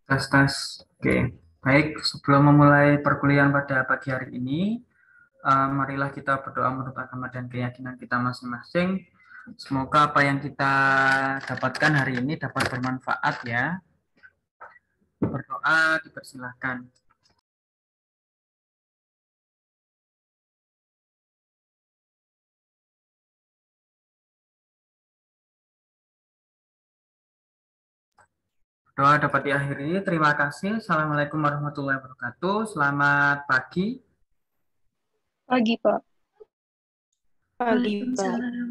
Tes tes. Oke, baik. Sebelum memulai perkuliahan pada pagi hari ini, marilah kita berdoa menurut agama dan keyakinan kita masing-masing. Semoga apa yang kita dapatkan hari ini dapat bermanfaat ya. Berdoa dipersilahkan. Doa dapat diakhiri. Terima kasih. Assalamualaikum warahmatullahi wabarakatuh. Selamat pagi. Pagi, Pak. Pagi, Pak. Waalaikumsalam.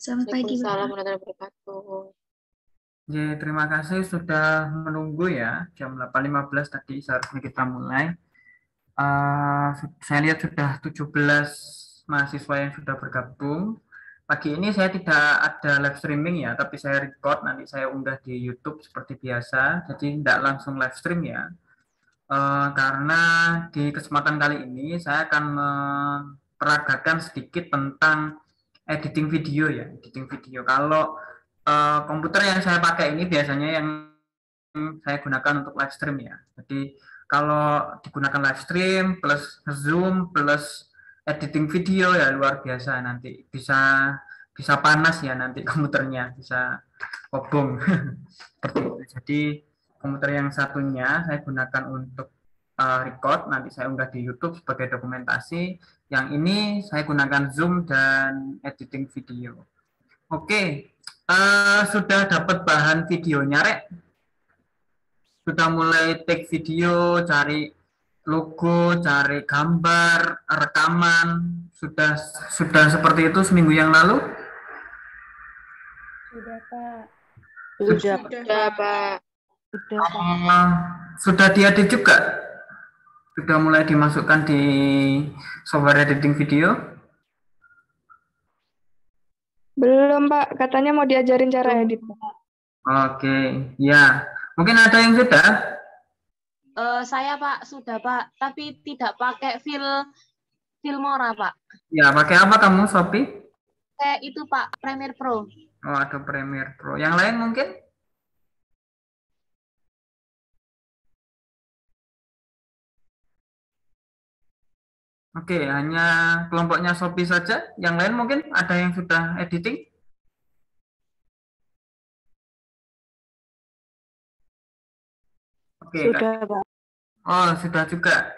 Selamat pagi, Waalaikumsalam Bapak. warahmatullahi wabarakatuh. Ya, terima kasih sudah menunggu ya. Jam 8.15 tadi seharusnya kita mulai. Saya lihat sudah 17 mahasiswa yang sudah bergabung. Pagi ini saya tidak ada live streaming ya, tapi saya record, nanti saya unggah di YouTube seperti biasa. Jadi tidak langsung live stream ya. Karena di kesempatan kali ini saya akan memperagakan sedikit tentang editing video ya, editing video. Kalau komputer yang saya pakai ini biasanya yang saya gunakan untuk live stream ya. Jadi kalau digunakan live stream plus Zoom plus editing video ya luar biasa, nanti bisa panas ya, nanti komputernya bisa kobong seperti itu. Jadi komputer yang satunya saya gunakan untuk record, nanti saya unggah di YouTube sebagai dokumentasi. Yang ini saya gunakan Zoom dan editing video. Oke, sudah dapat bahan videonya, Rek? Sudah mulai take video, cari logo, cari gambar, rekaman, sudah seperti itu seminggu yang lalu? Sudah, Pak. Sudah, Pak. Sudah diedit juga? Sudah mulai dimasukkan di software editing video? Belum, Pak. Katanya mau diajarin cara edit, Pak. Oke, ya. Mungkin ada yang sudah? Saya Pak, sudah Pak, tapi tidak pakai Filmora Pak. Ya, pakai apa kamu, Sophie? Kayak itu Pak, Premiere Pro. Oh, ada Premiere Pro. Yang lain mungkin? Oke, hanya kelompoknya Sophie saja. Yang lain mungkin ada yang sudah editing? Oke, Sudah, Pak. oh, sudah juga.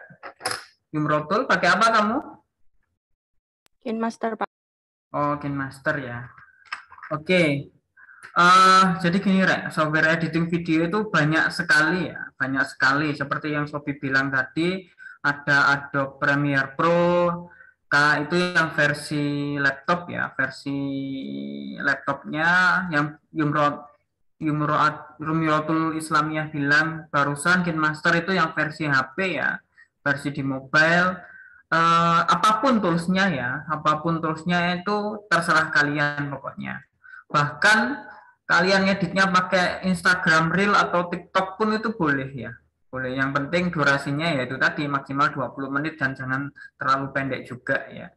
Yumrotul, pakai apa kamu? KineMaster, Pak. Oh, KineMaster ya. Oke. Jadi gini, Rek, software editing video itu banyak sekali ya, banyak sekali. Seperti yang Sophie bilang tadi, ada Adobe Premiere Pro, itu yang versi laptop ya, versi laptopnya yang Rumiatul Islamiyah bilang barusan, KineMaster itu yang versi HP ya, versi di mobile. Apapun toolsnya ya, apapun toolsnya itu terserah kalian pokoknya. Bahkan kalian editnya pakai Instagram Reel atau TikTok pun itu boleh ya. Boleh, yang penting durasinya ya itu tadi maksimal 20 menit dan jangan terlalu pendek juga ya.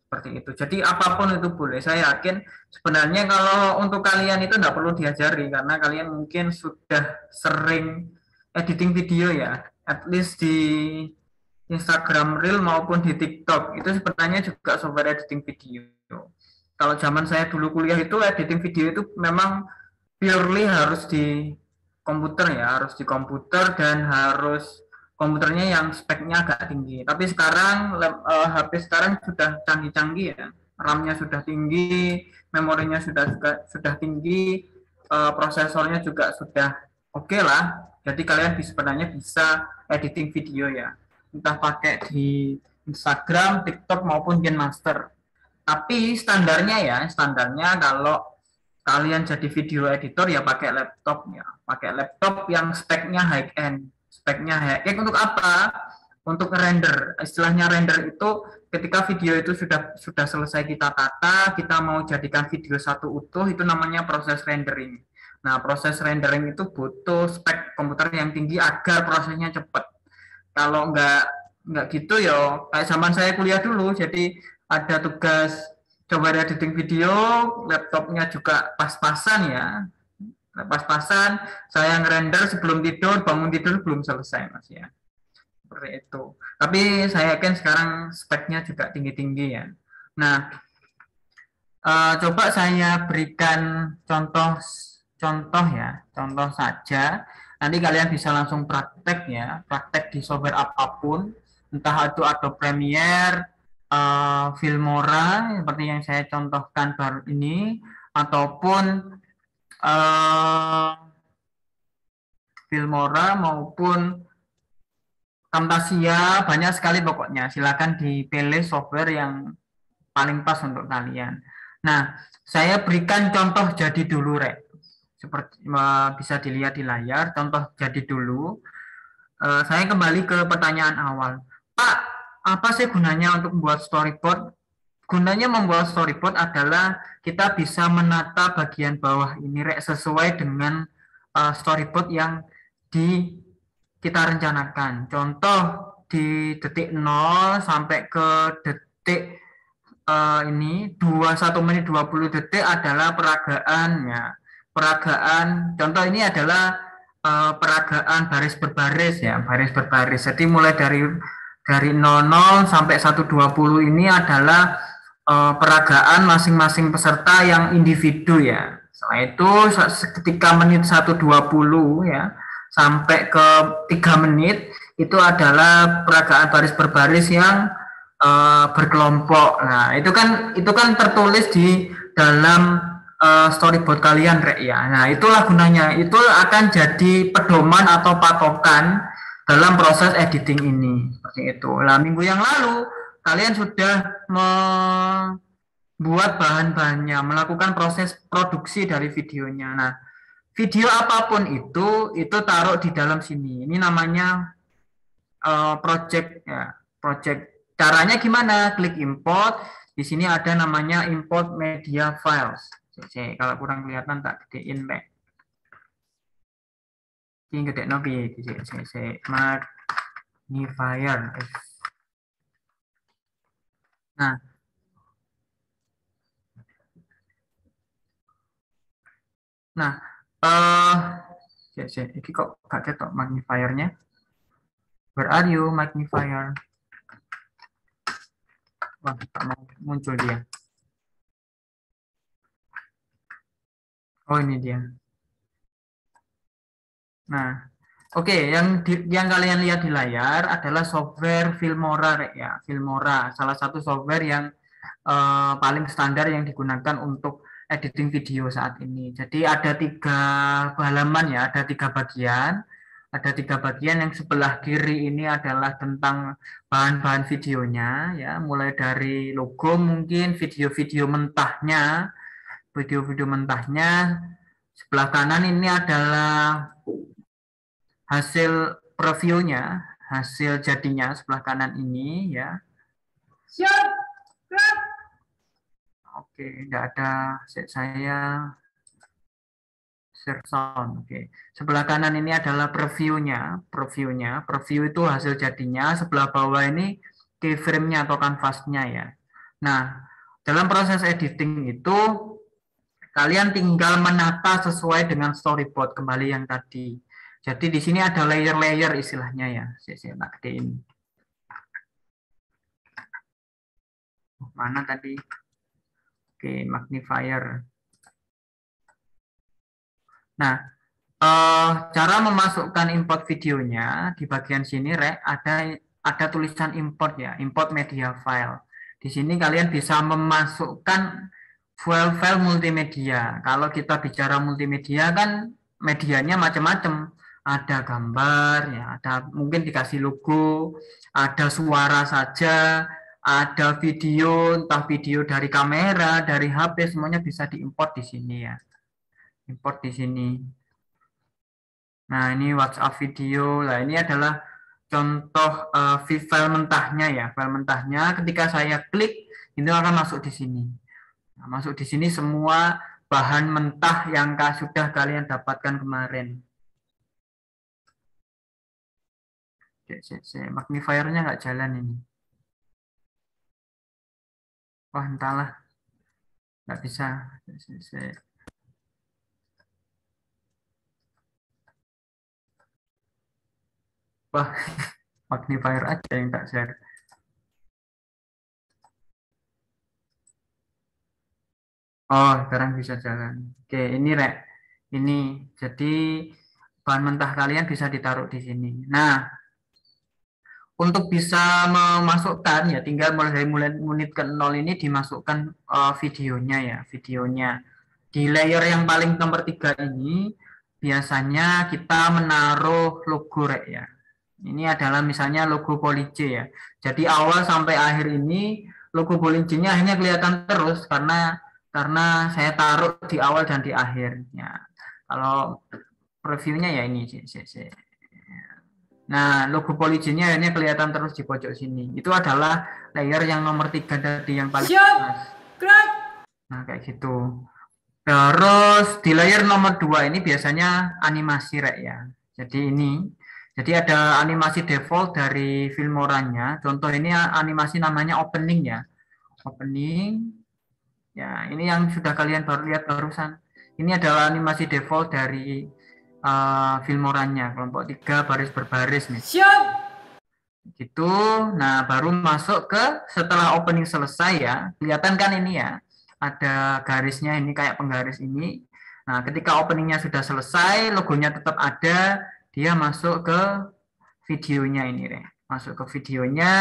Seperti itu. Jadi apapun itu boleh. Saya yakin sebenarnya kalau untuk kalian itu tidak perlu diajari karena kalian mungkin sudah sering editing video ya. At least di Instagram Reel maupun di TikTok itu sebenarnya juga software editing video. Kalau zaman saya dulu kuliah itu editing video itu memang purely harus di komputer ya, harus di komputer dan harus komputernya yang speknya agak tinggi. Tapi sekarang HP sekarang sudah canggih-canggih ya, RAM-nya sudah tinggi, memorinya sudah tinggi, prosesornya juga sudah oke lah. Jadi kalian sebenarnya bisa editing video ya, entah pakai di Instagram, TikTok maupun KineMaster. Tapi standarnya kalau kalian jadi video editor ya pakai laptop yang speknya high end. Speknya high end untuk apa? Untuk render. Istilahnya render itu ketika video itu sudah selesai kita tata, kita mau jadikan video satu utuh, itu namanya proses rendering. Nah, proses rendering itu butuh spek komputer yang tinggi agar prosesnya cepat. Kalau nggak gitu ya kayak zaman saya kuliah dulu, jadi ada tugas coba editing video, laptopnya juga pas-pasan ya, Pas-pasan saya ngerender sebelum tidur, bangun tidur belum selesai Mas ya. Seperti itu. Tapi saya yakin sekarang speknya juga tinggi-tinggi ya. Nah, coba saya berikan contoh ya, contoh saja. Nanti kalian bisa langsung praktek ya, praktek di software apapun, entah itu Adobe Premiere, Filmora seperti yang saya contohkan baru ini, ataupun Filmora maupun Camtasia, banyak sekali pokoknya. Silakan dipilih software yang paling pas untuk kalian. Nah, saya berikan contoh jadi dulu, Rek. Seperti bisa dilihat di layar, contoh jadi dulu. Saya kembali ke pertanyaan awal. Pak, apa sih gunanya untuk membuat storyboard? Gunanya membuat storyboard adalah kita bisa menata bagian bawah ini, Rek, sesuai dengan storyboard yang kita rencanakan. Contoh di detik 0 sampai ke detik ini 21 menit 20 detik adalah peragaan ya. Peragaan, contoh ini adalah peragaan baris berbaris ya, baris berbaris. Jadi mulai dari 00 sampai 120 ini adalah peragaan masing-masing peserta yang individu ya. Setelah itu ketika menit 120 ya sampai ke 3 menit itu adalah peragaan baris berbaris yang berkelompok. Nah, itu kan tertulis di dalam storyboard kalian, Rek ya. Nah, itulah gunanya. Itu akan jadi pedoman atau patokan dalam proses editing ini. Seperti itu. Nah, minggu yang lalu kalian sudah membuat bahan-bahannya, melakukan proses produksi dari videonya. Nah, video apapun itu taruh di dalam sini. Ini namanya project ya, project. Caranya gimana? Klik import. Di sini ada namanya import media files. Kalau kurang kelihatan tak gedein back. Ini gede nopi. Magnifier. Nah, ini kok gak ketok magnifiernya? Where are you, magnifier? Wah, tak mau muncul dia. Oh, ini dia. Nah, oke, yang kalian lihat di layar adalah software Filmora, ya. Filmora, salah satu software yang paling standar yang digunakan untuk editing video saat ini. Jadi ada 3 halaman ya, ada 3 bagian. Ada 3 bagian. Yang sebelah kiri ini adalah tentang bahan-bahan videonya, ya, mulai dari logo mungkin, video-video mentahnya, Sebelah kanan ini adalah hasil previewnya, hasil jadinya sebelah kanan ini ya. Siap. Oke, tidak ada saya share sound. Oke. Sebelah kanan ini adalah previewnya. Preview itu hasil jadinya. Sebelah bawah ini keyframe-nya atau kanvasnya ya. Nah, dalam proses editing itu kalian tinggal menata sesuai dengan storyboard kembali yang tadi. Jadi di sini ada layer-layer istilahnya ya. Saya tak gedein. Mana tadi? Oke, magnifier. Nah, cara memasukkan import videonya di bagian sini, Rek, ada tulisan import ya, import media file. Di sini kalian bisa memasukkan file-file multimedia. Kalau kita bicara multimedia kan medianya macam-macam. Ada gambar, ya, ada mungkin dikasih logo, ada suara saja, ada video, entah video dari kamera, dari HP, semuanya bisa diimport di sini ya. Import di sini. Nah, ini WhatsApp video. Nah, ini adalah contoh file mentahnya ya. File mentahnya ketika saya klik, itu akan masuk di sini. Nah, masuk di sini semua bahan mentah yang sudah kalian dapatkan kemarin. Magnifiernya nggak jalan ini. Wah, entahlah. Nggak bisa. Wah, magnifier aja yang tak share. Oh, sekarang bisa jalan. Oke, ini Rek. Ini, jadi bahan mentah kalian bisa ditaruh di sini. Nah, untuk bisa memasukkan ya tinggal mulai menit ke 0 ini dimasukkan videonya ya, videonya. Di layer yang paling nomor 3 ini biasanya kita menaruh logo Rek ya. Ini adalah misalnya logo Poly-J ya. Jadi awal sampai akhir ini logo Poly-J-nya akhirnya kelihatan terus karena saya taruh di awal dan di akhirnya. Kalau previewnya ya ini. Nah, logo Poly-J-nya akhirnya kelihatan terus di pojok sini. Itu adalah layer yang nomor 3 tadi yang paling atas. Nah, kayak gitu. Terus di layer nomor 2 ini biasanya animasi Rek ya. Jadi ada animasi default dari Filmora-nya. Contoh ini animasi namanya opening ya. Opening. Ya, ini yang sudah kalian baru lihat barusan. Ini adalah animasi default dari Filmora-nya, kelompok 3 baris berbaris nih. Siap. Gitu. Nah, baru masuk ke setelah opening selesai ya. Kelihatan kan ini ya. Ada garisnya ini kayak penggaris ini. Nah, ketika openingnya sudah selesai, logonya tetap ada, dia masuk ke videonya ini deh. Masuk ke videonya.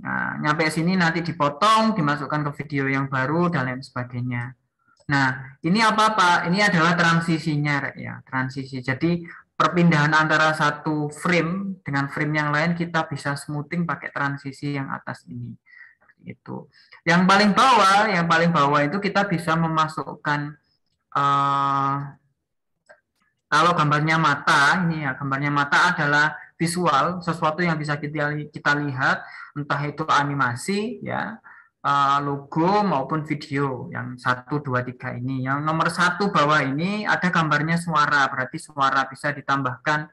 Nah, nyampe sini nanti dipotong, dimasukkan ke video yang baru dan lain sebagainya. Nah, ini apa-apa? Ini adalah transisinya ya, transisi. Jadi perpindahan antara satu frame dengan frame yang lain kita bisa smoothing pakai transisi yang atas ini. Itu. Yang paling bawah itu kita bisa memasukkan kalau gambarnya mata, ini ya gambarnya mata adalah visual, sesuatu yang bisa kita lihat, entah itu animasi, ya, logo maupun video yang 1, 2, 3 ini. Yang nomor 1 bawah ini ada gambarnya suara, berarti suara bisa ditambahkan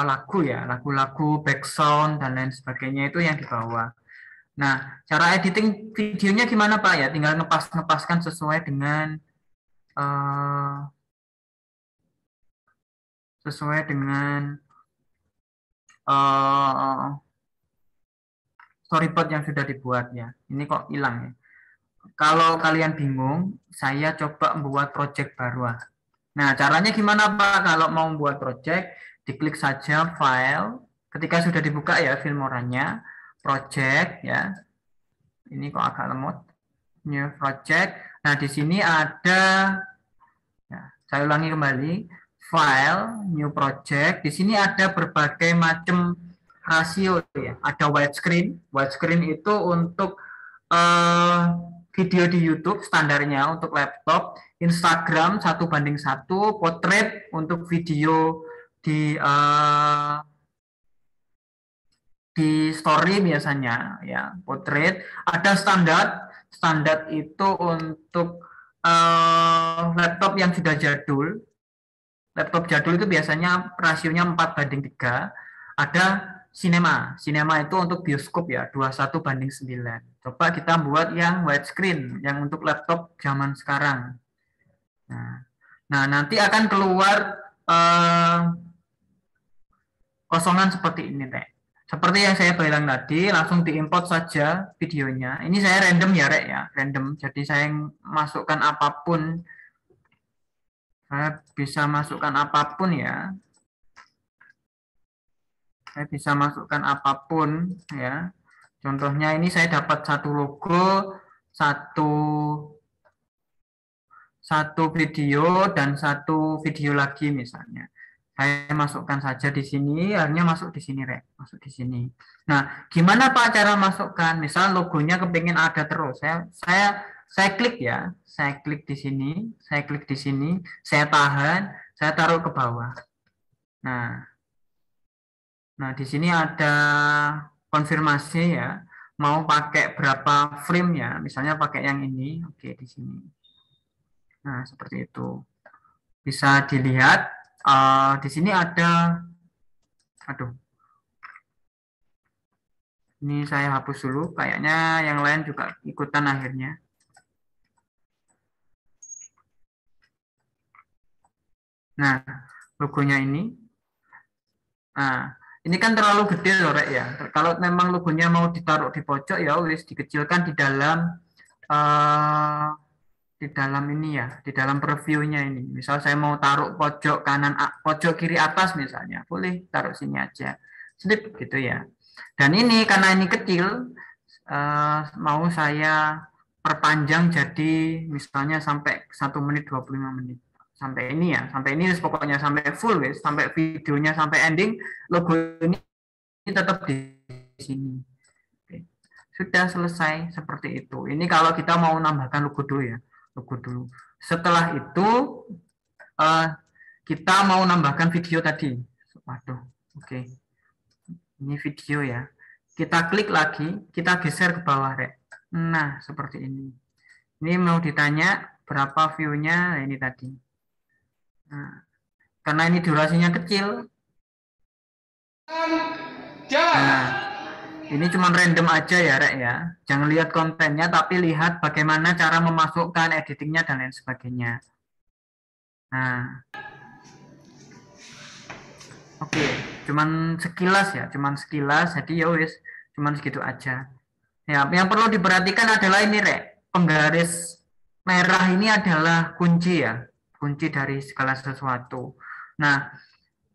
lagu ya, lagu-lagu, background dan lain sebagainya itu yang di bawah. Nah, cara editing videonya gimana Pak ya? Tinggal ngepaskan sesuai dengan storyboard yang sudah dibuat ya. Ini kok hilang ya. Kalau kalian bingung, saya coba membuat project baru. Nah, caranya gimana Pak? Kalau mau membuat project, diklik saja file. Ketika sudah dibuka ya Filmora-nya, project ya. Ini kok agak lemot. New project. Nah, di sini ada, ya, saya ulangi kembali, file, new project. Di sini ada berbagai macam rasio ya. Ada widescreen. Widescreen itu untuk video di YouTube standarnya untuk laptop, Instagram 1:1, portrait untuk video di story biasanya ya, portrait. Ada standar itu untuk laptop yang sudah jadul. Laptop jadul itu biasanya rasionya 4:3. Ada Cinema itu untuk bioskop ya, 21:9. Coba kita buat yang widescreen, yang untuk laptop zaman sekarang. Nah nanti akan keluar kosongan seperti ini, Rek. Seperti yang saya bilang tadi, langsung diimport saja videonya. Ini saya random ya, Rek ya, random. Jadi saya masukkan apapun. Saya bisa masukkan apapun ya. Saya bisa masukkan apapun ya. Contohnya ini saya dapat satu logo, satu video dan satu video lagi misalnya. Saya masukkan saja di sini, akhirnya masuk di sini, Rek. Masuk di sini. Nah, gimana Pak cara masukkan? Misal logonya kepingin ada terus. Saya klik ya. Saya klik di sini, saya tahan, saya taruh ke bawah. Nah, di sini ada konfirmasi ya, mau pakai berapa frame ya, misalnya pakai yang ini, oke di sini. Nah, seperti itu. Bisa dilihat, di sini ada, ini saya hapus dulu, kayaknya yang lain juga ikutan akhirnya. Nah, logonya ini. Nah, ini kan terlalu gede loh, Rek ya. Kalau memang logonya mau ditaruh di pojok ya wis dikecilkan eh, di dalam ini ya, di dalam previewnya ini. Misal saya mau taruh pojok kanan, pojok kiri atas misalnya, boleh taruh sini aja. Slip gitu ya. Dan ini karena ini kecil, mau saya perpanjang jadi misalnya sampai 1 menit 25 menit. Sampai ini ya, sampai ini pokoknya sampai full wis, sampai videonya sampai ending, logo ini tetap di sini. Oke. Sudah selesai seperti itu. Ini kalau kita mau nambahkan logo dulu ya, logo dulu. Setelah itu kita mau nambahkan video tadi. Waduh, oke. Ini video ya. Kita klik lagi, kita geser ke bawah, Rek. Nah, seperti ini. Ini mau ditanya berapa view-nya, nah, ini tadi. Nah, karena ini durasinya kecil. Nah, ini cuma random aja ya, Rek ya. Jangan lihat kontennya, tapi lihat bagaimana cara memasukkan editingnya dan lain sebagainya. Nah, oke, cuman sekilas ya, cuman sekilas. Jadi ya wis, cuman segitu aja. Ya, yang perlu diperhatikan adalah ini, Rek. Penggaris merah ini adalah kunci ya, kunci dari segala sesuatu. Nah,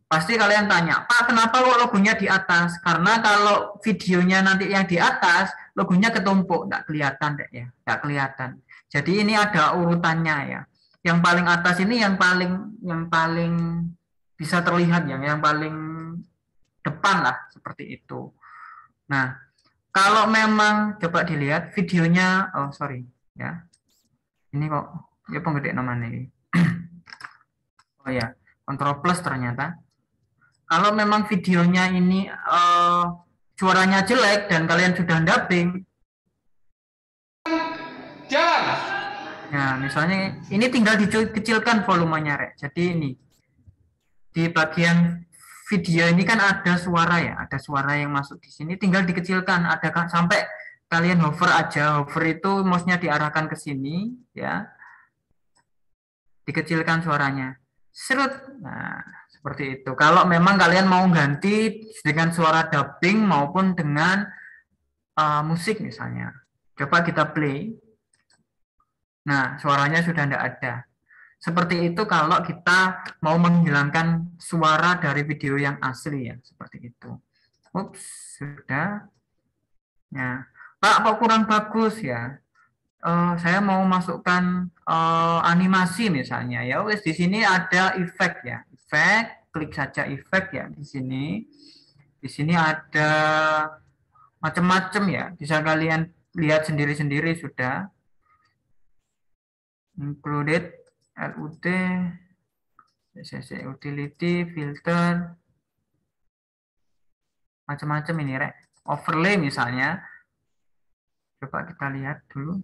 pasti kalian tanya, Pak, kenapa logonya di atas? Karena kalau videonya nanti yang di atas, logonya ketumpuk, nggak kelihatan, Rek ya, nggak kelihatan. Jadi ini ada urutannya ya. Yang paling atas ini yang paling bisa terlihat ya, yang paling depan lah seperti itu. Nah, kalau memang coba dilihat videonya, oh sorry ya, ini kok ya penggede namanya ini. Oh ya, Ctrl plus ternyata. Kalau memang videonya ini suaranya jelek dan kalian sudah dubbing, ya misalnya ini tinggal dikecilkan volumenya, Rek. Jadi ini di bagian video ini kan ada suara ya, ada suara yang masuk di sini, tinggal dikecilkan, ada kan sampai kalian hover aja, hover itu mouse-nya diarahkan ke sini ya, dikecilkan suaranya, serut. Nah, seperti itu. Kalau memang kalian mau ganti dengan suara dubbing maupun dengan musik misalnya, coba kita play. Nah, suaranya sudah tidak ada. Seperti itu kalau kita mau menghilangkan suara dari video yang asli ya, seperti itu. Ups, sudah. Ya, Pak, kok kurang bagus ya? Saya mau masukkan animasi misalnya ya. Wes di sini ada efek ya, efek. Klik saja efek ya di sini. Di sini ada macam-macam ya. Bisa kalian lihat sendiri-sendiri sudah. Included. LUT, CC utility, filter, macam-macam ini, Rek. Overlay misalnya, coba kita lihat dulu.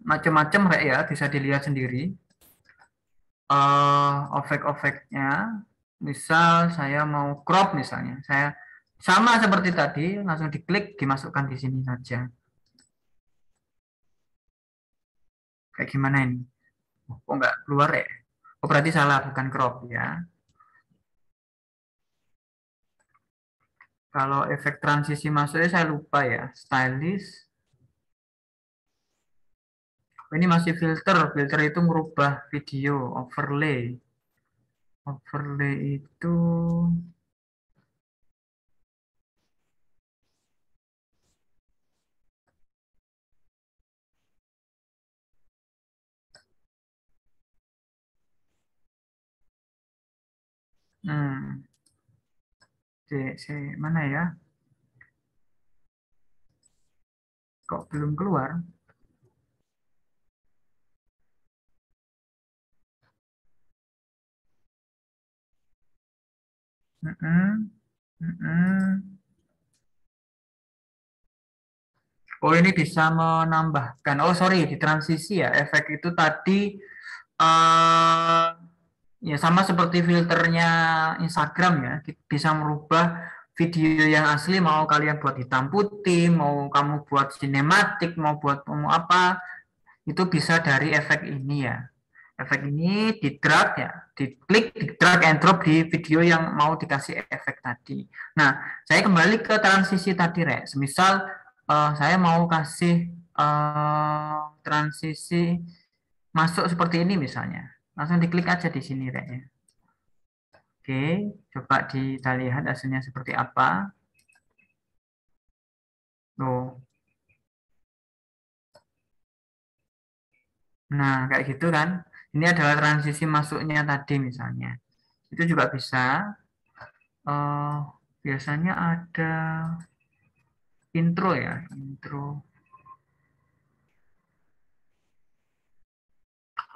Macam-macam, Rek ya, bisa dilihat sendiri. Efek-efeknya, misal saya mau crop misalnya, saya sama seperti tadi, langsung diklik, dimasukkan di sini saja. Kayak gimana ini? Kok nggak keluar ya? Oh, berarti salah, bukan crop ya. Kalau efek transisi masuknya saya lupa ya, stylish. Ini masih filter, filter itu merubah video, overlay. Overlay itu mana ya? Kok belum keluar? Oh, ini bisa menambahkan. Oh, sorry, di transisi ya. Efek itu tadi ya sama seperti filternya Instagram ya. Bisa merubah video yang asli mau kalian buat hitam putih, mau kamu buat sinematik, mau buat mau apa, itu bisa dari efek ini ya. Efek ini di drag ya, diklik, di drag and drop di video yang mau dikasih efek tadi. Nah, saya kembali ke transisi tadi, Rek. Semisal saya mau kasih transisi masuk seperti ini misalnya. Langsung diklik aja di sini, Rek ya. Oke, coba kita lihat hasilnya seperti apa. Tuh. Nah, kayak gitu kan. Ini adalah transisi masuknya tadi misalnya. Itu juga bisa. Biasanya ada intro ya, intro.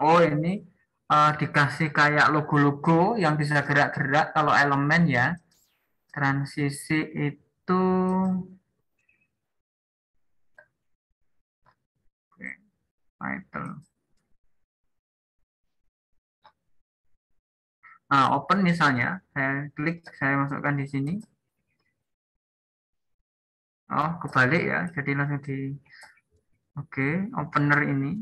Oh, ini dikasih kayak logo-logo yang bisa gerak-gerak kalau elemen ya. Transisi itu title. Nah, open misalnya, saya klik, saya masukkan di sini. Oh, kebalik ya, jadi langsung di oke, opener ini.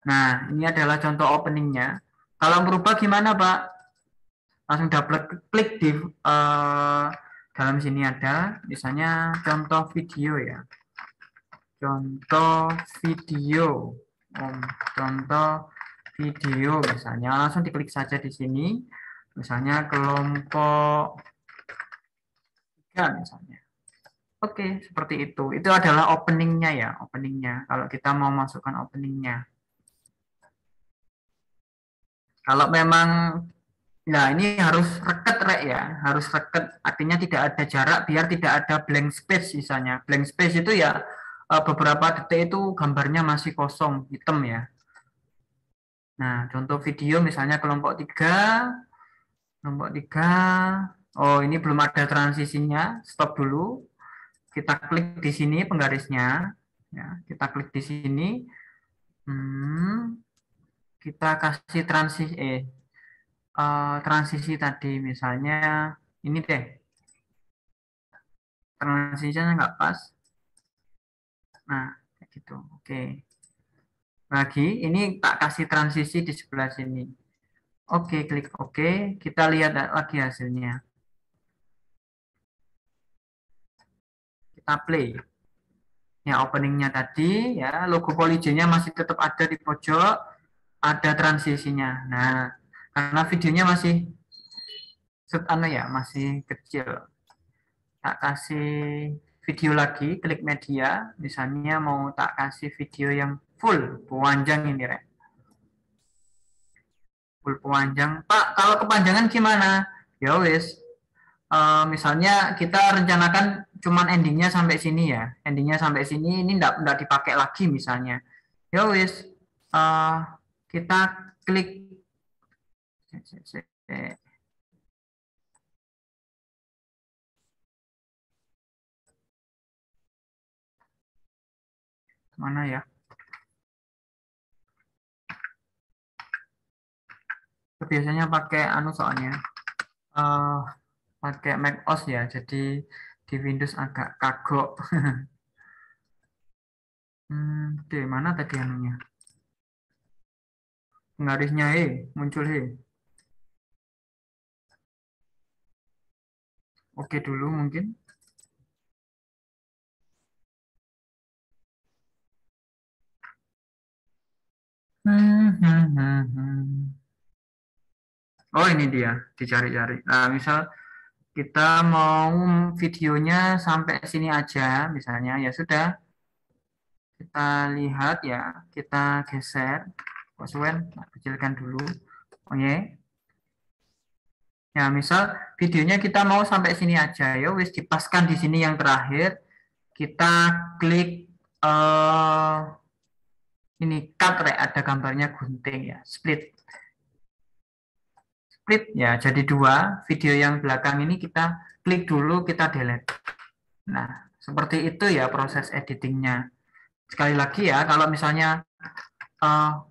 Nah, ini adalah contoh openingnya. Kalau merubah gimana, Pak? Langsung double klik di dalam sini ada, misalnya contoh video ya. Contoh video. Contoh video misalnya, langsung diklik saja di sini. Misalnya kelompok 3 misalnya. Oke, seperti itu. Itu adalah openingnya ya, openingnya. Kalau kita mau masukkan openingnya. Kalau memang, nah ini harus reket, Rek ya, harus reket. Artinya tidak ada jarak biar tidak ada blank space misalnya. Blank space itu ya beberapa detik itu gambarnya masih kosong, hitam ya. Nah, contoh video misalnya kelompok 3. Kelompok 3. Oh, ini belum ada transisinya. Stop dulu. Kita klik di sini penggarisnya. Ya, kita klik di sini. Kita kasih transisi tadi misalnya ini deh. Transisinya nggak pas. Nah, kayak gitu. Oke. Lagi, ini tak kasih transisi di sebelah sini. Oke, klik oke. Kita lihat lagi hasilnya. Kita play. Ya, openingnya tadi, ya, logo Polygon-nya masih tetap ada di pojok, ada transisinya. Nah, karena videonya masih masih kecil. Tak kasih video lagi, klik media, misalnya mau tak kasih video yang full, panjang ini, Rek. Full panjang. Pak, kalau kepanjangan gimana? Ya wis. Misalnya kita rencanakan cuman endingnya sampai sini ya. Endingnya sampai sini, ini enggak dipakai lagi misalnya. Ya wis. Kita klik. Mana ya? Biasanya pakai anu soalnya. Pakai Mac OS ya, jadi di Windows agak kagok. Di mana tadi anunya? Penggarisnya muncul Oke dulu mungkin. Oh ini dia, dicari-cari. Nah misal kita mau videonya sampai sini aja, misalnya ya sudah. Kita lihat ya, kita geser. Suwen, kecilkan dulu. Oke. Ya misal videonya kita mau sampai sini aja, ya wis dipaskan di sini yang terakhir. Kita klik ini cut, ada gambarnya gunting ya, split ya, jadi 2. Video yang belakang ini kita klik dulu, kita delete. Nah, seperti itu ya proses editingnya. Sekali lagi ya, kalau misalnya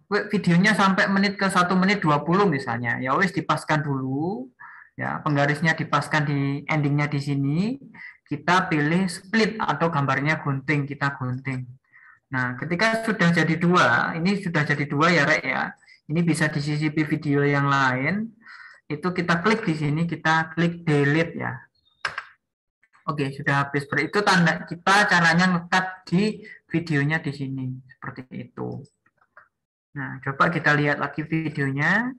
videonya sampai menit ke 1 menit 20 misalnya, ya wis dipaskan dulu, ya penggarisnya dipaskan di endingnya di sini, kita pilih split atau gambarnya gunting, kita gunting. Nah, ketika sudah jadi dua, ini sudah jadi dua ya Rek ya, ini bisa disisipi video yang lain, itu kita klik di sini, kita klik delete ya. Oke, sudah habis. Itu tanda kita caranya nge-cut di videonya di sini, seperti itu. Nah, coba kita lihat lagi videonya.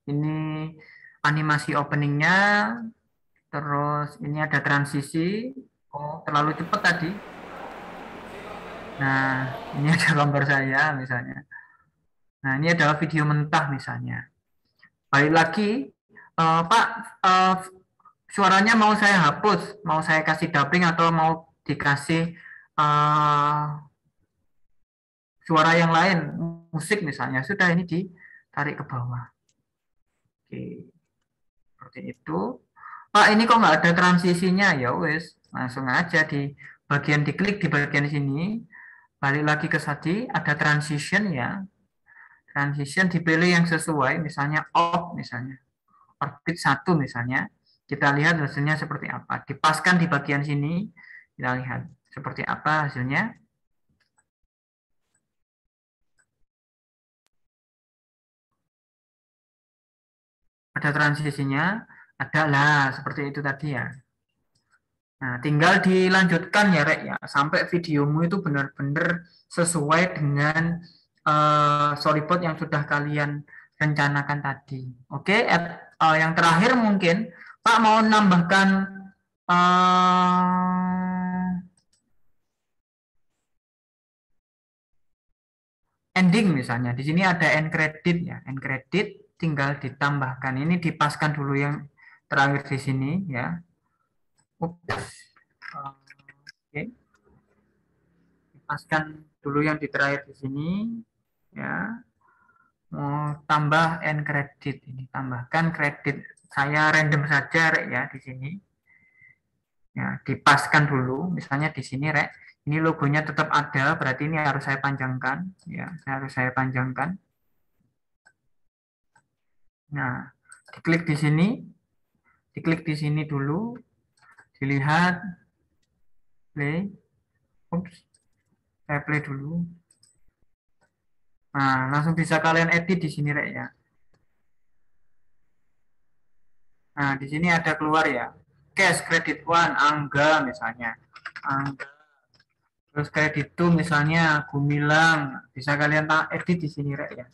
Ini animasi openingnya, terus ini ada transisi. Oh, terlalu cepat tadi. Nah, ini ada gambar saya misalnya. Nah, ini adalah video mentah misalnya. Balik lagi, Pak, suaranya mau saya hapus, mau saya kasih dubbing atau mau dikasih suara yang lain, musik misalnya, sudah ini ditarik ke bawah. Oke, seperti itu. Pak, ini kok nggak ada transisinya? Ya wes, langsung aja di bagian diklik di bagian sini, balik lagi ke tadi, ada transition ya. Transition dipilih yang sesuai, misalnya off misalnya, orbit 1 misalnya. Kita lihat hasilnya seperti apa. Dipaskan di bagian sini, kita lihat seperti apa hasilnya. Ada transisinya, adalah seperti itu tadi ya. Nah, tinggal dilanjutkan ya Rek ya, sampai videomu itu benar-benar sesuai dengan storyboard yang sudah kalian rencanakan tadi. Oke, yang terakhir mungkin Pak mau nambahkan ending misalnya. Di sini ada end credit ya, end credit tinggal ditambahkan. Ini dipaskan dulu yang terakhir di sini ya. Oke. Dipaskan dulu yang di terakhir di sini ya. Mau tambah end credit, ini tambahkan kredit. Saya random saja Rek ya di sini. Ya, dipaskan dulu misalnya di sini Rek. Ini logonya tetap ada, berarti ini harus saya panjangkan ya, harus saya panjangkan. Nah, diklik di sini dulu, dilihat, play, saya play dulu. Nah, langsung bisa kalian edit di sini Rek ya. Nah, di sini ada keluar ya, cash credit 1, Angga misalnya, Angga. Terus kredit 2 misalnya Gumilang, bisa kalian edit di sini Rek ya.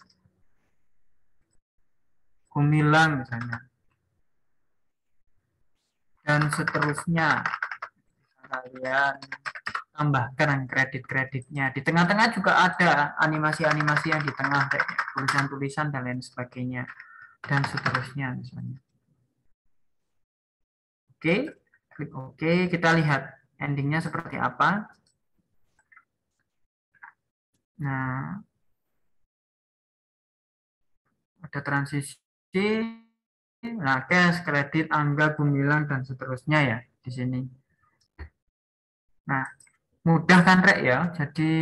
Gumilang misalnya. Dan seterusnya. Kalian tambahkan kredit-kreditnya. Di tengah-tengah juga ada animasi-animasi yang di tengah, tulisan-tulisan dan lain sebagainya. Dan seterusnya misalnya. Oke, klik oke, kita lihat endingnya seperti apa. Nah, ada transisi, nah cash, kredit, Angga, Gumilang, dan seterusnya ya di sini. Nah, mudah kan Rek ya, jadi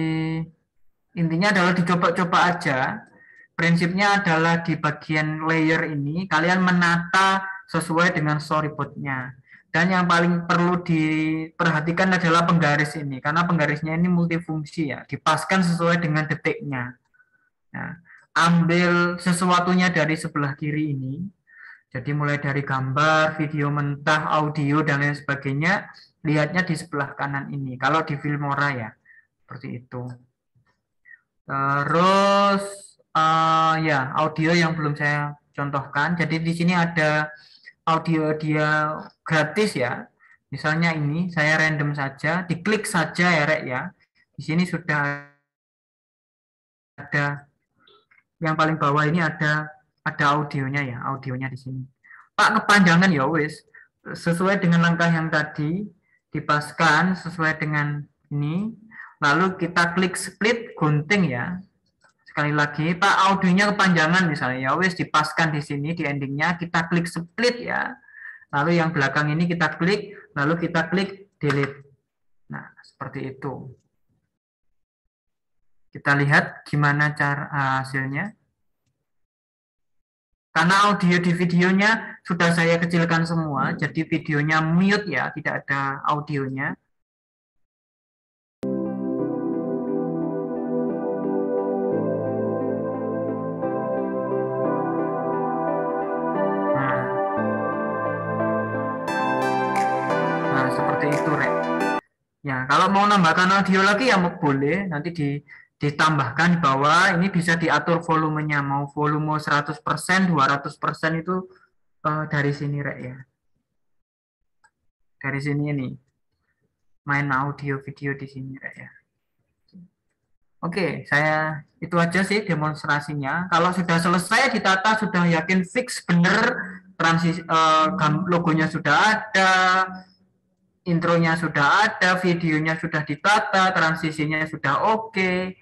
intinya adalah dicoba-coba aja. Prinsipnya adalah di bagian layer ini, kalian menata sesuai dengan storyboardnya. Dan yang paling perlu diperhatikan adalah penggaris ini, karena penggarisnya ini multifungsi ya, dipaskan sesuai dengan detiknya. Nah, ambil sesuatunya dari sebelah kiri ini, jadi mulai dari gambar, video mentah, audio, dan lain sebagainya, lihatnya di sebelah kanan ini, kalau di Filmora ya, seperti itu. Terus, ya, audio yang belum saya contohkan, jadi di sini ada audio dia gratis ya, misalnya ini saya random saja, diklik saja ya Rek ya, di sini sudah ada yang paling bawah ini ada audionya ya, audionya di sini. Pak kepanjangan ya wis, sesuai dengan langkah yang tadi dipaskan sesuai dengan ini, lalu kita klik split gunting ya. Sekali lagi, Pak, audionya kepanjangan misalnya, ya wes dipaskan di sini, di endingnya, kita klik split ya. Lalu yang belakang ini kita klik, lalu kita klik delete. Nah, seperti itu. Kita lihat gimana cara hasilnya. Karena audio di videonya sudah saya kecilkan semua, jadi videonya mute ya, tidak ada audionya. Nah, seperti itu, Rek. Ya, kalau mau nambahkan audio lagi ya boleh, nanti ditambahkan di bawah. Ini bisa diatur volumenya, mau volume 100%, 200% itu dari sini, Rek ya. Dari sini ini. Main audio video di sini, Rek ya. Oke, saya itu aja sih demonstrasinya. Kalau sudah selesai ditata, sudah yakin fix bener, logonya sudah ada, intronya sudah ada, videonya sudah ditata, transisinya sudah oke,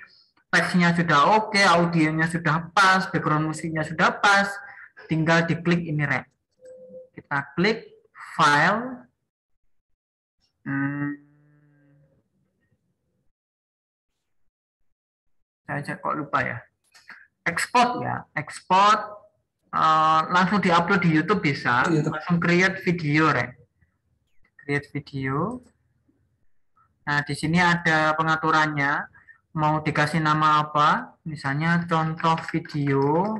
teksnya sudah oke, audionya sudah pas, background musiknya sudah pas, tinggal diklik ini, Rek. Kita klik file. Saya kok lupa ya. Export ya, export, langsung diupload di YouTube bisa, langsung create video, Rek. Create video. Nah, di sini ada pengaturannya. Mau dikasih nama apa? Misalnya contoh video.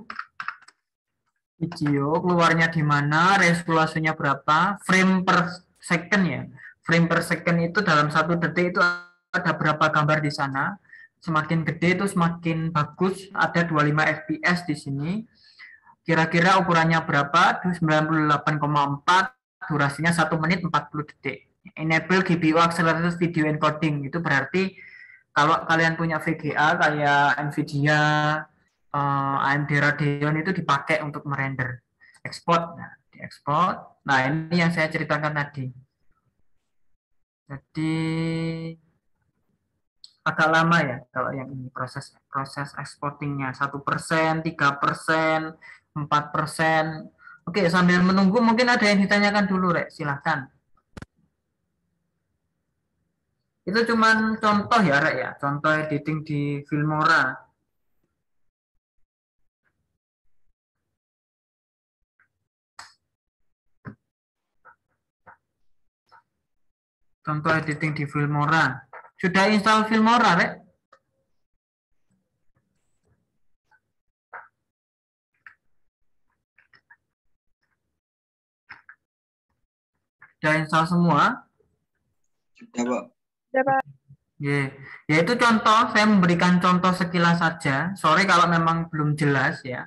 Video keluarnya di mana, resolusinya berapa, frame per second ya. Frame per second itu dalam 1 detik itu ada berapa gambar di sana. Semakin gede itu semakin bagus, ada 25 fps di sini. Kira-kira ukurannya berapa? 98,4, durasinya 1 menit 40 detik. Enable GPU Accelerated Video Encoding, itu berarti kalau kalian punya VGA kayak Nvidia, AMD Radeon itu dipakai untuk merender. Export, nah, diekspor. Nah, ini yang saya ceritakan tadi. Jadi agak lama ya kalau yang ini proses exportingnya 1%, 3%, 4%. Oke, sambil menunggu mungkin ada yang ditanyakan dulu, Rek, silahkan. Itu cuman contoh ya, Rek ya, contoh editing di Filmora. Contoh editing di Filmora. Sudah install Filmora, Rek? Sudah install semua? Sudah, Pak. Sudah, Pak. Ya itu contoh, saya memberikan contoh sekilas saja. Sorry kalau memang belum jelas ya.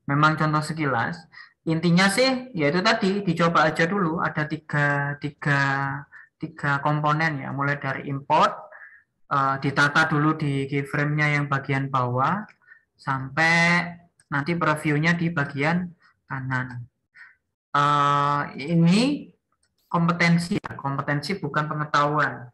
Memang contoh sekilas. Intinya sih, ya itu tadi, dicoba aja dulu. Ada tiga komponen ya, mulai dari import, ditata dulu di keyframe-nya yang bagian bawah, sampai nanti previewnya di bagian kanan. Ini kompetensi, kompetensi bukan pengetahuan.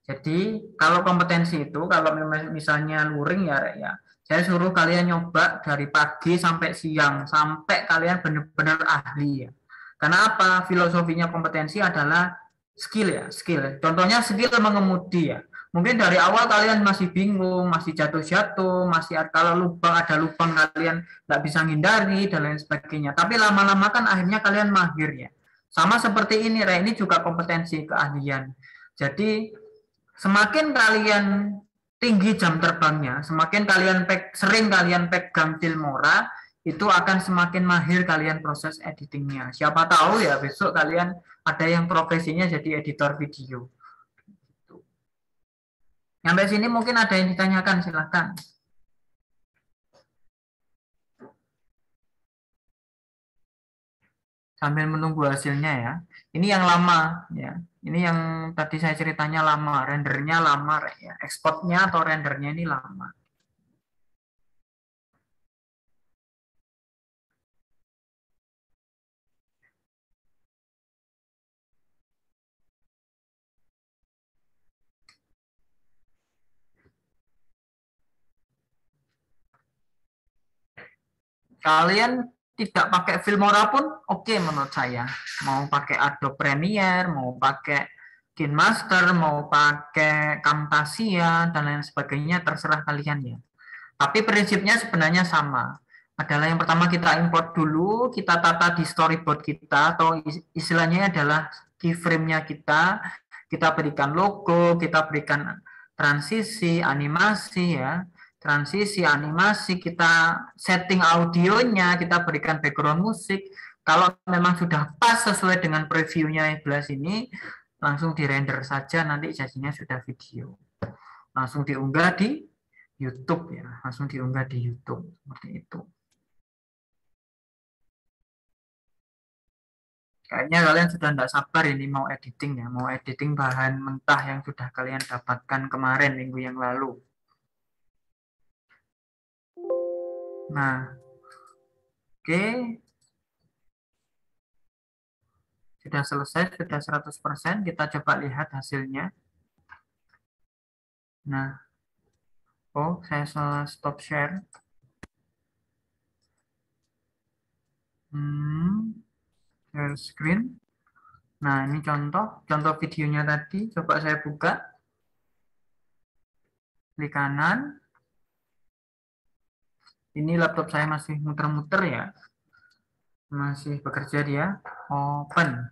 Jadi kalau kompetensi itu, kalau misalnya luring ya, saya suruh kalian nyoba dari pagi sampai siang, sampai kalian benar-benar ahli ya. Karena apa? Filosofinya kompetensi adalah skill ya, skill. Contohnya skill mengemudi ya. Mungkin dari awal kalian masih bingung, masih jatuh-jatuh, masih kalau ada lubang kalian nggak bisa menghindari dan lain sebagainya. Tapi lama-lama kan akhirnya kalian mahir ya. Sama seperti ini, ini juga kompetensi keahlian. Jadi semakin kalian tinggi jam terbangnya, semakin sering kalian pegang Filmora, itu akan semakin mahir kalian proses editingnya. Siapa tahu ya besok kalian ada yang profesinya jadi editor video. Sampai sini mungkin ada yang ditanyakan, silahkan. Sambil menunggu hasilnya ya. Ini yang lama ya. Ini yang tadi saya ceritanya lama, rendernya lama ya. Ekspornya atau rendernya ini lama. Kalian tidak pakai Filmora pun oke menurut saya. Mau pakai Adobe Premiere, mau pakai KineMaster, mau pakai Camtasia, dan lain sebagainya, terserah kalian ya. Tapi prinsipnya sebenarnya sama. Adalah yang pertama kita import dulu, kita tata di storyboard kita, atau istilahnya adalah keyframe-nya kita berikan logo, kita berikan transisi, animasi ya, transisi, animasi, kita setting audionya, kita berikan background musik. Kalau memang sudah pas sesuai dengan previewnya 11 ini, langsung di-render saja, nanti jadinya sudah video. Langsung diunggah di YouTube ya, langsung diunggah di YouTube seperti itu. Kayaknya kalian sudah tidak sabar ini mau editing ya, mau editing bahan mentah yang sudah kalian dapatkan kemarin minggu yang lalu. Nah, oke. Sudah selesai, sudah 100%, kita coba lihat hasilnya. Nah, oh saya salah stop share. Share screen. Nah, ini contoh videonya tadi. Coba saya buka. Klik kanan. Ini laptop saya masih muter-muter ya. Masih bekerja dia. Open.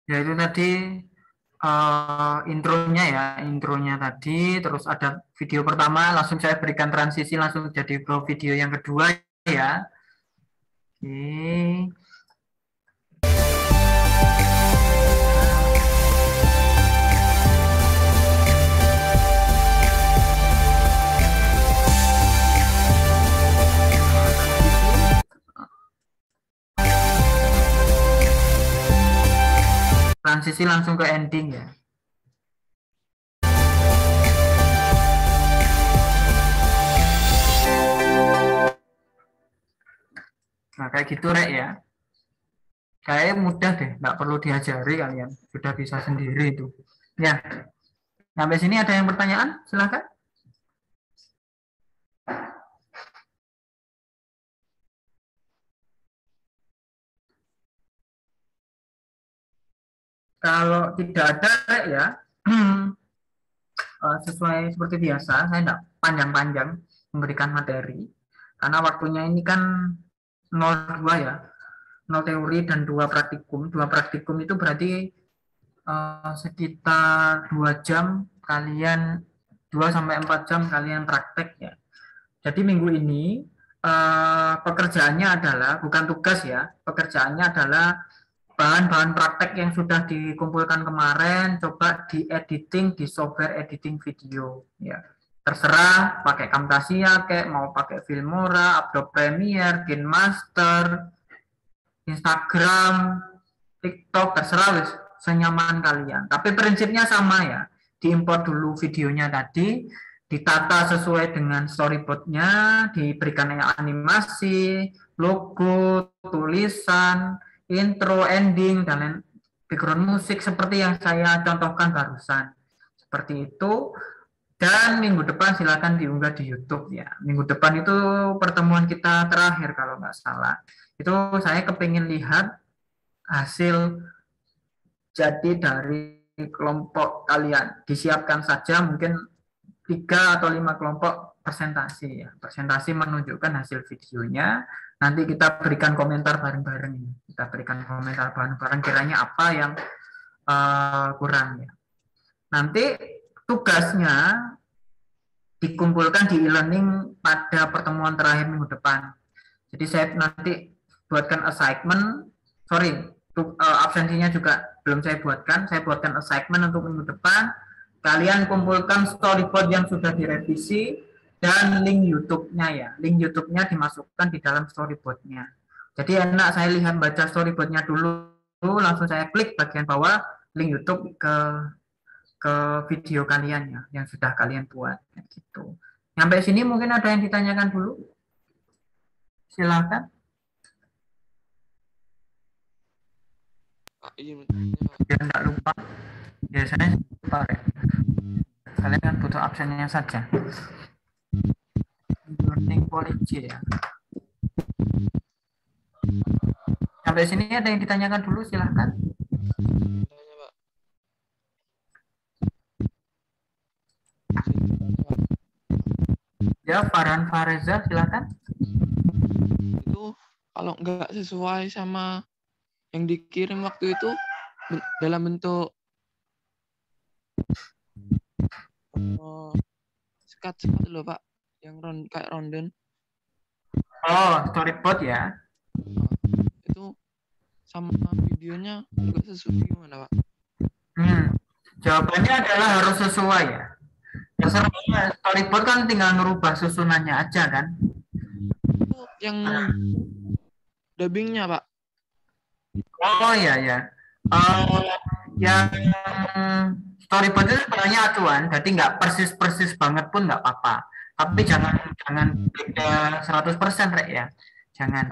Ya itu tadi intronya tadi, terus ada video pertama, langsung saya berikan transisi langsung jadi ke video yang kedua ya. Oke. Transisi langsung ke ending ya. Nah, kayak gitu Rek ya. Kayak mudah deh, nggak perlu diajari kalian. Sudah bisa sendiri itu. Ya. Sampai sini ada yang pertanyaan? Silakan. Kalau tidak ada ya, sesuai seperti biasa, saya tidak panjang-panjang memberikan materi, karena waktunya ini kan 02 ya, 0 teori dan 2 praktikum. 2 praktikum itu berarti sekitar 2 jam kalian, 2-4 jam kalian praktek ya. Jadi minggu ini pekerjaannya adalah, bukan tugas ya, pekerjaannya adalah bahan-bahan praktek yang sudah dikumpulkan kemarin, coba di-editing di software editing video. Ya, terserah pakai Camtasia, kayak mau pakai Filmora, Adobe Premiere, KineMaster, Instagram, TikTok, terserah wis, senyaman kalian. Tapi prinsipnya sama ya, diimport dulu videonya tadi, ditata sesuai dengan storyboardnya, diberikan animasi, logo, tulisan, intro, ending, dan lain background musik seperti yang saya contohkan barusan. Seperti itu. Dan minggu depan silakan diunggah di YouTube ya. Minggu depan itu pertemuan kita terakhir kalau nggak salah. Itu saya kepingin lihat hasil jadi dari kelompok kalian. Disiapkan saja mungkin 3 atau 5 kelompok presentasi ya. Presentasi menunjukkan hasil videonya. Nanti kita berikan komentar bareng-bareng. Kita berikan komentar bareng-bareng kiranya apa yang kurang ya. Nanti tugasnya dikumpulkan di e-learning pada pertemuan terakhir minggu depan. Jadi saya nanti buatkan assignment, absensinya juga belum saya buatkan assignment untuk minggu depan. Kalian kumpulkan storyboard yang sudah direvisi dan link YouTube-nya ya. Link YouTube-nya dimasukkan di dalam storyboard-nya. Jadi enak saya lihat baca storyboard-nya dulu, langsung saya klik bagian bawah link YouTube ke video kalian ya, yang sudah kalian buat gitu. Sampai sini mungkin ada yang ditanyakan dulu. Silakan. izin bertanya, Pak. Biar nggak lupa. Biasanya lupa, Rek. Kalian kan butuh absennya saja. Learning policy ya. Sampai sini ada yang ditanyakan dulu, silahkan. Bertanya, Pak. Izin bertanya, Pak. Ya, Farhan Fareza, silahkan. Itu kalau nggak sesuai sama yang dikirim waktu itu dalam bentuk skat loh Pak, yang kayak ronde Oh, storyboard ya. itu sama videonya nggak sesuai gimana Pak? Jawabannya adalah harus sesuai ya. Terserah, storyboard kan tinggal ngerubah susunannya aja kan. Itu yang dubbingnya Pak. Oh ya ya. Yang storyboard itu sebenarnya acuan, jadi nggak persis banget pun nggak apa-apa. Tapi jangan beda 100% Rek ya. Jangan.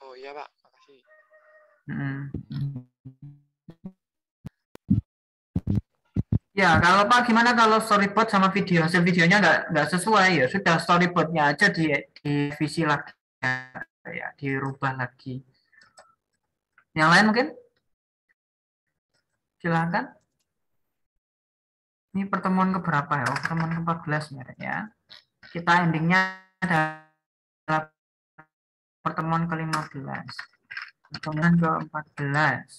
Oh iya Pak, makasih. Ya, kalau Pak gimana kalau storyboard sama video, hasil videonya nggak sesuai ya sudah storyboardnya aja divisi lagi ya, dirubah lagi. Yang lain mungkin? Silakan. Ini pertemuan keberapa ya? Oh, pertemuan ke-14 ya. Kita endingnya adalah pertemuan ke-15. Pertemuan ke-14.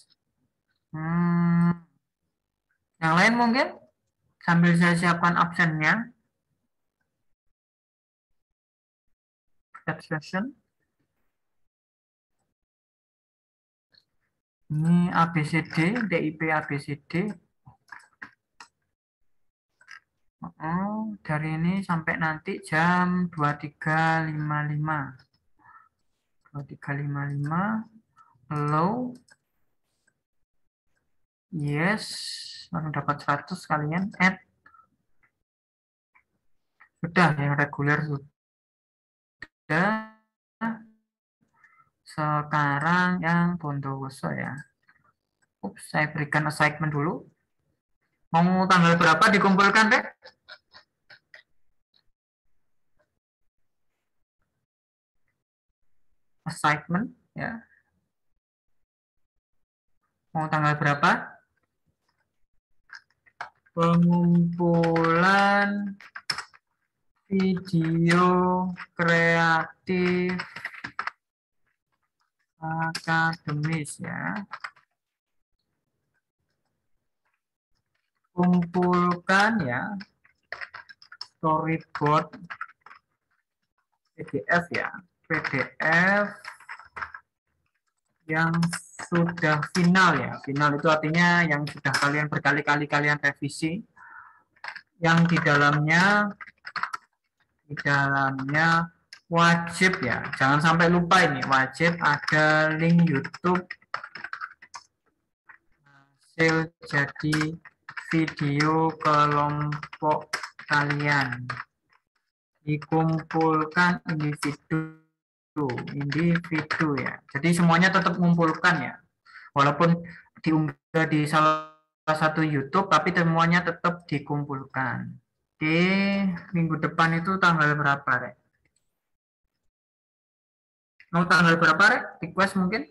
Yang lain mungkin? Sambil saya siapkan absennya. That session. Ini ABCD, DIP ABCD. Dari ini sampai nanti jam 23.55. 23.55. Hello. Yes. Baru dapat 100 kalian. Add. Sudah, yang reguler sudah. Sekarang yang Bondowoso ya. Saya berikan assignment dulu. Mau tanggal berapa dikumpulkan, Rek? Assignment ya. Mau tanggal berapa? Pengumpulan video kreatif akademis ya. Kumpulkan ya storyboard PDF ya, PDF yang sudah final ya. Final itu artinya yang sudah kalian berkali-kali kalian revisi, yang di dalamnya wajib ya, jangan sampai lupa ini, wajib ada link YouTube hasil jadi video kelompok kalian, dikumpulkan individu ya. Jadi semuanya tetap mengumpulkan ya, walaupun diunggah di salah satu YouTube, tapi semuanya tetap dikumpulkan. Oke, minggu depan itu tanggal berapa, Rek? Mau tanggal berapa, Rek? Request mungkin?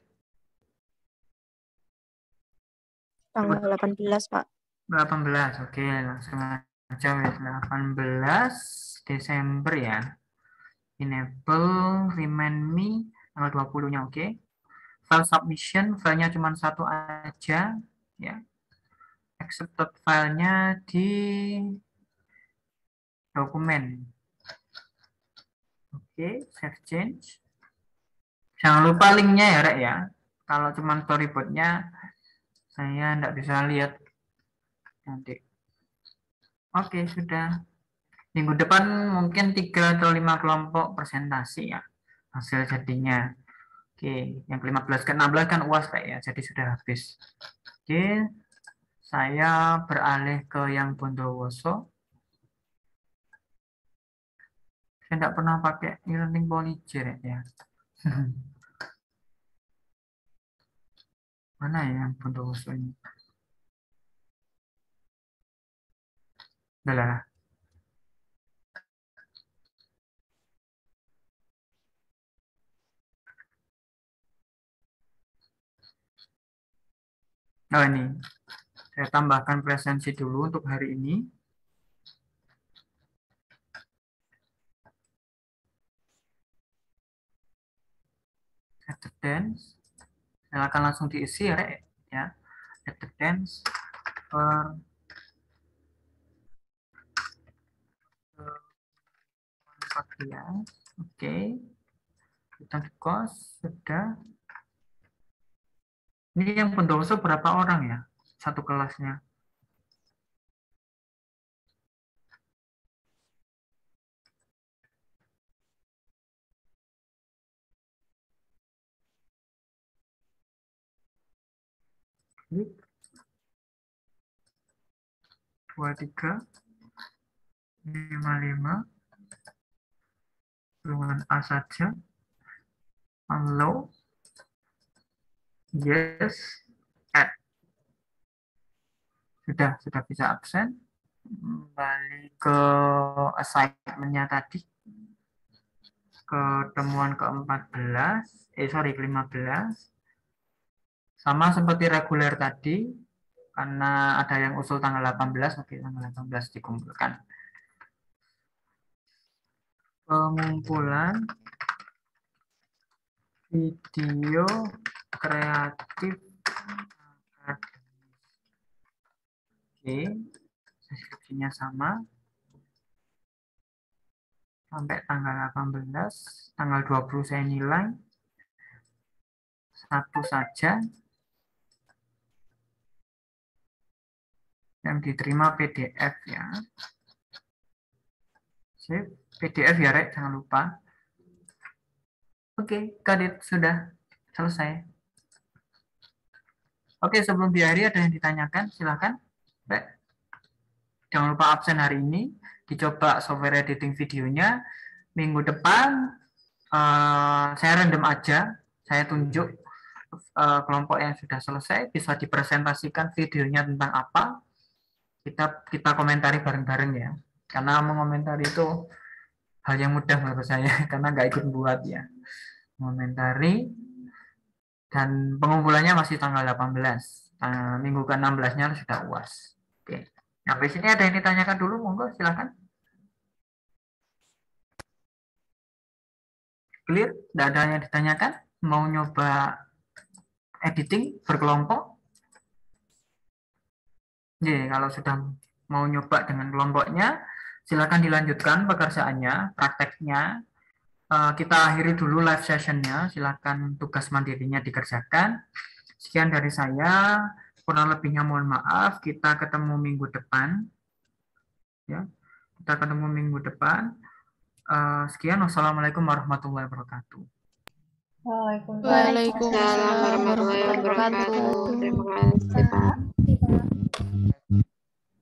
Tanggal 18, Pak. 18, oke, langsung aja wes 18 Desember ya. Enable, remind me, tanggal 20-nya, oke. File submission, filenya cuma satu aja, ya. Accepted filenya di dokumen. Oke, save change. Jangan lupa linknya ya, Rek ya. Kalau cuma storyboardnya, saya tidak bisa lihat nanti. Oke, sudah. Minggu depan mungkin 3 atau 5 kelompok presentasi ya, hasil jadinya. Oke, yang ke-15 ke-16 kan UAS Pak ya, jadi sudah habis. Oke, saya beralih ke yang Bondowoso. Saya tidak pernah pakai e-learning Polyger ya. Mana ya yang Bondowoso ini? Udah lah. Nah ini, saya tambahkan presensi dulu untuk hari ini. Attendance. Silakan langsung diisi ya, Rek. Ya. Attendance per 14. Oke. Kita di kos sudah. Ini yang Bondowoso berapa orang ya? Satu kelasnya. Klik. 23 55 ruangan A saja. Allow. Yes. Add. Sudah bisa absen. Kembali ke assignment-nya tadi. Ketemuan ke-14. ke-15. Sama seperti reguler tadi. Karena ada yang usul tanggal 18. Oke, tanggal 18 dikumpulkan. Pengumpulan video kreatif akademis. Oke, deskripsinya sama. Sampai tanggal 18, tanggal 20 saya nilai. Satu saja. Yang diterima PDF ya. Sip, PDF ya, Rek, jangan lupa. Oke, Kadit sudah selesai. Oke, sebelum diakhiri ada yang ditanyakan, silakan. Rek. Jangan lupa absen hari ini, dicoba software editing videonya. Minggu depan saya random aja, saya tunjuk kelompok yang sudah selesai, bisa dipresentasikan videonya tentang apa. Kita komentari bareng-bareng ya. Karena mengomentari itu hal yang mudah menurut saya, karena nggak ikut buat ya. Mengomentari, dan pengumpulannya masih tanggal 18. Minggu ke-16-nya sudah UAS. Oke. Sampai sini ada yang ditanyakan dulu, monggo silakan. Clear? Tidak ada yang ditanyakan? Mau nyoba editing berkelompok? Jadi, kalau sudah mau nyoba dengan kelompoknya, silakan dilanjutkan pekerjaannya, prakteknya. Kita akhiri dulu live sessionnya. Silakan tugas mandirinya dikerjakan. Sekian dari saya. Kurang lebihnya mohon maaf. Kita ketemu minggu depan. Ya, kita ketemu minggu depan. Sekian. Wassalamualaikum warahmatullahi wabarakatuh. Waalaikumsalam warahmatullahi wabarakatuh. Terima kasih, Pak.